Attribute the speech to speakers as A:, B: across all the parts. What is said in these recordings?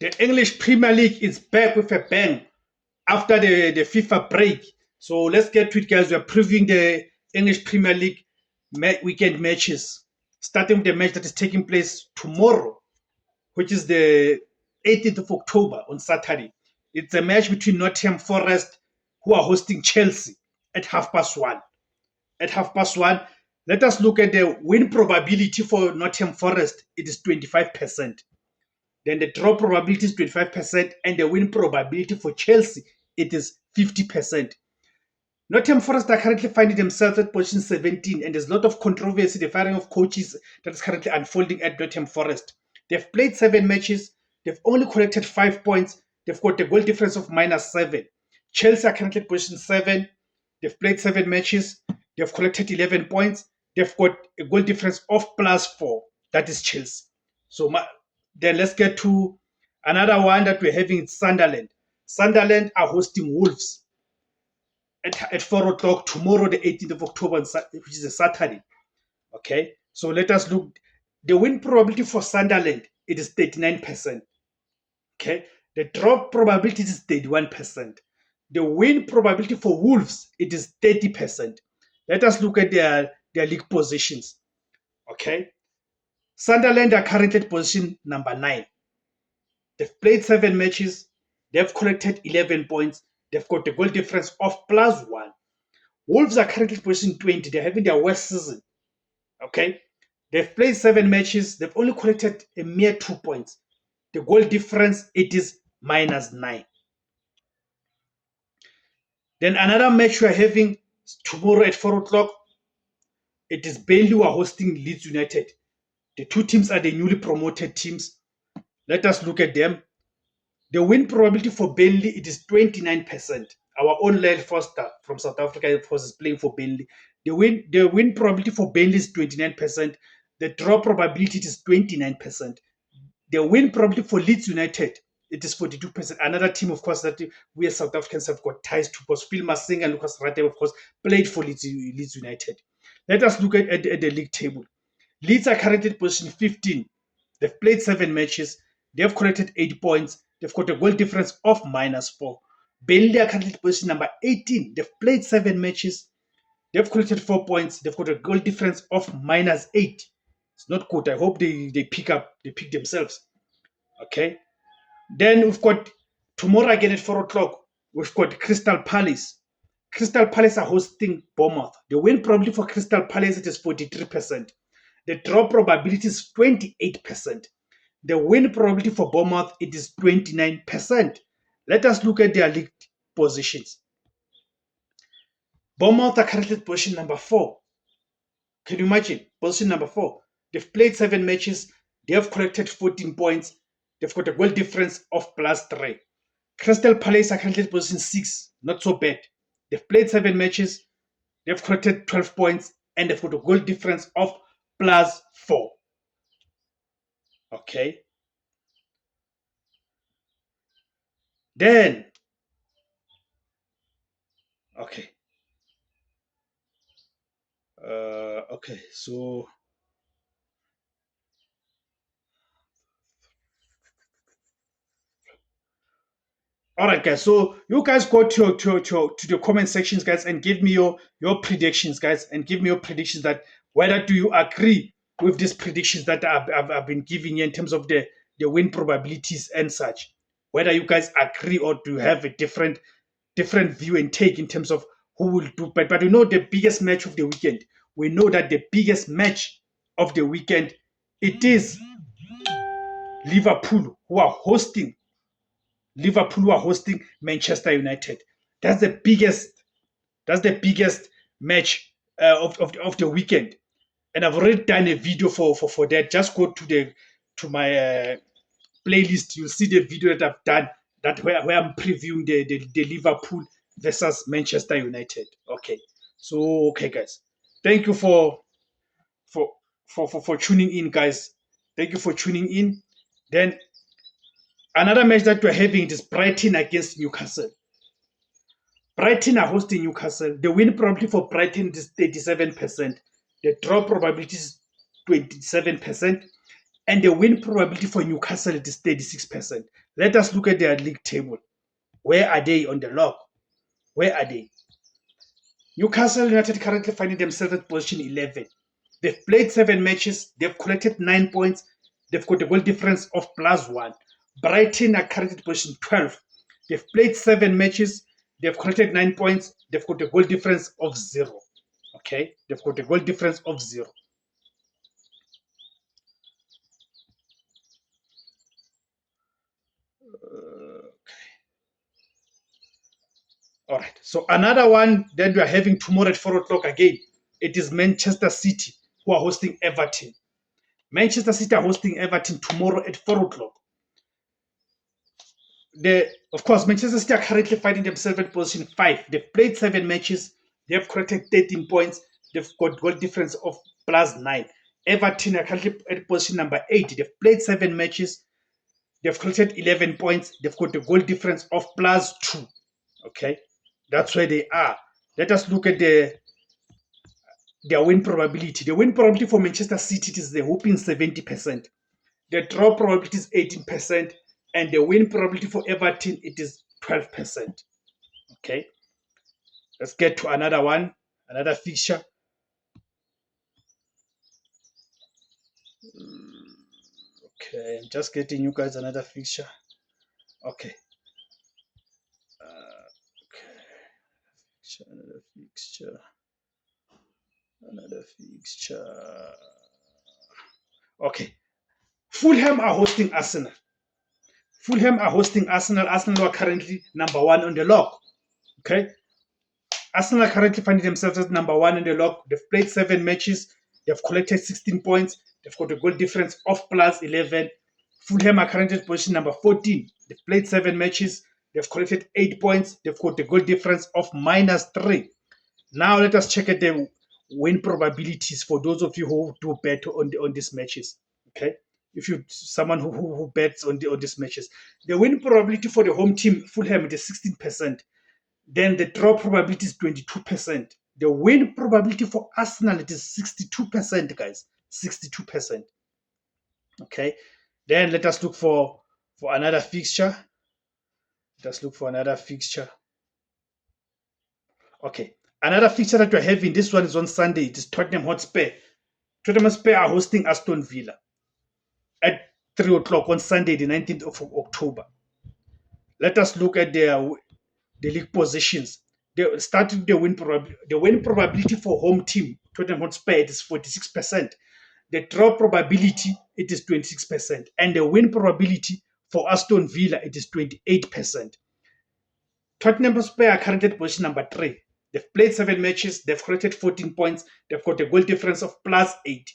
A: The English Premier League is back with a bang after the FIFA break. So let's get to it, guys. We're previewing the English Premier League weekend matches, starting with the match that is taking place tomorrow, which is the 18th of October on Saturday. It's a match between Nottingham Forest, who are hosting Chelsea at 1:30. At 1:30, let us look at the win probability for Nottingham Forest. It is 25%. Then the draw probability is 25%, and the win probability for Chelsea, it is 50%. Nottingham Forest are currently finding themselves at position 17, and there's a lot of controversy, the firing of coaches that is currently unfolding at Nottingham Forest. They've played 7 matches, they've only collected 5 points, they've got a goal difference of -7. Chelsea are currently at position 7, they've played 7 matches, they've collected 11 points, they've got a goal difference of +4. That is Chelsea. So then let's get to another one that we're having. It's Sunderland. Sunderland are hosting Wolves at 4 o'clock tomorrow, the 18th of October, which is a Saturday. Okay, so let us look. The win probability for Sunderland, it is 39%. Okay, the draw probability is 31%. The win probability for Wolves, it is 30%. Let us look at their league positions. Okay, Sunderland are currently at position number 9. They've played 7 matches. They've collected 11 points. They've got a goal difference of +1. Wolves are currently position 20. They're having their worst season. Okay? They've played 7 matches. They've only collected a mere 2 points. The goal difference, it is -9. Then another match we're having tomorrow at 4 o'clock. It is Burnley who are hosting Leeds United. The two teams are the newly promoted teams. Let us look at them. The win probability for Burnley, it is 29%. Our own Lyle Foster from South Africa is playing for Burnley. The win probability for Burnley is 29%. The draw probability is 29%. The win probability for Leeds United, it is 42%. Another team, of course, that we as South Africans have got ties to, because Phil Masing and Lucas Radebe, of course, played for Leeds United. Let us look at the league table. Leeds are currently at position 15. They've played 7 matches. They've collected 8 points. They've got a goal difference of -4. Burnley are currently at position number 18. They've played 7 matches. They've collected 4 points. They've got a goal difference of -8. It's not good. I hope they pick themselves. Okay. Then we've got tomorrow again at 4 o'clock. We've got Crystal Palace. Crystal Palace are hosting Bournemouth. The win probability for Crystal Palace, it is 43%. The draw probability is 28%. The win probability for Bournemouth, it is 29%. Let us look at their league positions. Bournemouth are currently at position number 4. Can you imagine? Position number 4. They've played 7 matches. They have collected 14 points. They've got a goal difference of +3. Crystal Palace are currently at position 6. Not so bad. They've played 7 matches. They've collected 12 points. And they've got a goal difference of +4. Okay. Then, okay. Okay, so all right, guys. So you guys go to the comment sections, guys, and give me your predictions, guys, and give me your predictions that whether do you agree with these predictions that I've been giving you in terms of the win probabilities and such. Whether you guys agree or do you have a different view and take in terms of who will do. But we know the biggest match of the weekend. We know that the biggest match of the weekend, it is Liverpool who are hosting Manchester United. That's the biggest match of the weekend. And I've already done a video for that. Just go to my playlist. You'll see the video that I've done where I'm previewing the Liverpool versus Manchester United. Okay. So okay, guys. Thank you for tuning in, guys. Thank you for tuning in. Then another match that we're having is Brighton against Newcastle. Brighton are hosting Newcastle. The win probability for Brighton is 37%. The draw probability is 27%. And the win probability for Newcastle is 36%. Let us look at their league table. Where are they on the log? Where are they? Newcastle United currently finding themselves at position 11. They've played 7 matches. They've collected 9 points. They've got a goal difference of +1. Brighton are currently at position 12. They've played 7 matches. They've collected 9 points. They've got a goal difference of 0. Okay, they've got a goal difference of 0. All right. So another one that we are having tomorrow at 4 o'clock again. It is Manchester City who are hosting Everton. Manchester City are hosting Everton tomorrow at 4 o'clock. Of course, Manchester City are currently finding themselves in position 5. They've played 7 matches. They have collected 13 points. They've got goal difference of +9. Everton are currently at position number 8. They've played 7 matches. They've collected 11 points. They've got a goal difference of +2. Okay, that's where they are. Let us look at their win probability. The win probability for Manchester City is the whopping 70%. The draw probability is 18%, and the win probability for Everton it is 12%. Okay, let's get to another one, another fixture. Okay, I'm just getting you guys another fixture. Okay. Another fixture. Okay. Fulham are hosting Arsenal. Arsenal are currently number 1 on the log. Okay. Arsenal are currently finding themselves as number 1 on the log. They've played 7 matches. They've collected 16 points. They've got a goal difference of +11. Fulham are currently at position number 14. They've played 7 matches. They've collected 8 points. They've got a goal difference of -3. Now let us check at the win probabilities for those of you who do bet on these matches. Okay, if you someone who bets on these matches, the win probability for the home team Fulham is 16%. Then the draw probability is 22%. The win probability for Arsenal it is 62%, guys. 62%. Okay. Then let us look for another fixture. Okay. Another fixture that we're having, this one is on Sunday. It is Tottenham Hotspur. Tottenham Hotspur are hosting Aston Villa at 3 o'clock on Sunday, the 19th of October. Let us look at the league positions. Starting the win probability for home team Tottenham Hotspur it is 46%. The draw probability it is 26%, and the win probability for Aston Villa it is 28%. Tottenham Hotspur are currently at position number 3. They've played 7 matches. They've collected 14 points. They've got a goal difference of +8.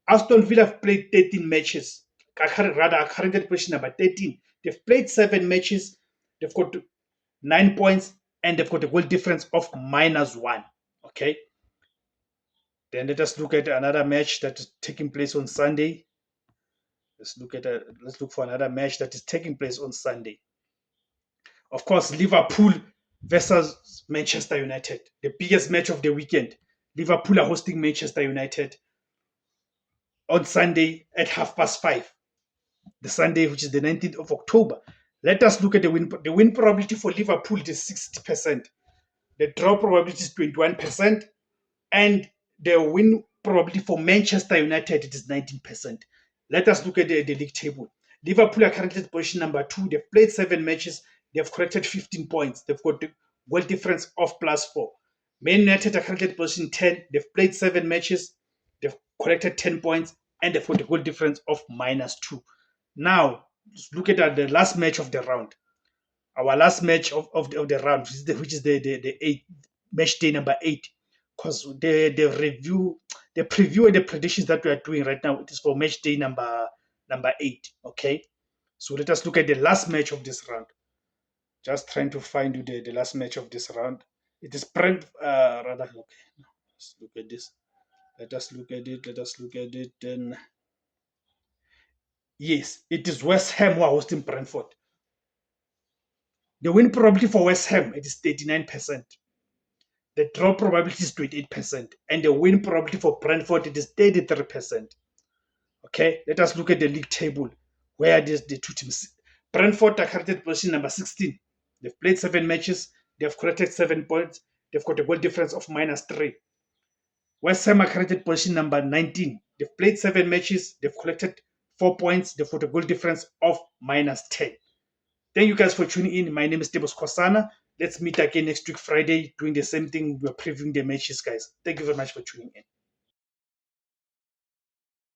A: Aston Villa have played 13 matches. Are currently at position number 13. They've played 7 matches. They've got 9 points, and they've got a goal difference of -1. Okay. Then let us look at another match that is taking place on Sunday. Let's look for another match that is taking place on Sunday. Of course, Liverpool versus Manchester United, the biggest match of the weekend. Liverpool are hosting Manchester United on Sunday at 5:30. The Sunday, which is the 19th of October. Let us look at the win. The win probability for Liverpool is 60%. The draw probability is 21%. And the win probability for Manchester United it is 19%. Let us look at the league table. Liverpool are currently at position number 2. They've played 7 matches. They've collected 15 points. They've got a goal difference of +4. Man United are currently at position 10. They've played 7 matches. They've collected 10 points. And they've got a goal difference of -2. Now, let's look at the last match of the round. Our last match of the round, which is the 8, match day number 8. Because the preview and the predictions that we are doing right now, it is for match day number 8. Okay. So let us look at the last match of this round. Just trying to find you the last match of this round. It is Let's look at this. Let us look at it. Then yes, it is West Ham who are hosting Brentford. The win probability for West Ham it is 39%. The draw probability is 28%, and the win probability for Brentford it is 33%. Okay, let us look at the league table where the two teams. Brentford are currently position number 16. They've played 7 matches. They've collected 7 points. They've got a goal difference of -3. West Ham are currently position number 19. They've played 7 matches. They've collected 4 points. They've got a goal difference of -10. Thank you guys for tuning in. My name is Tebos Kosana. Let's meet again next week, Friday, doing the same thing. We're previewing the matches, guys. Thank you very much for tuning in.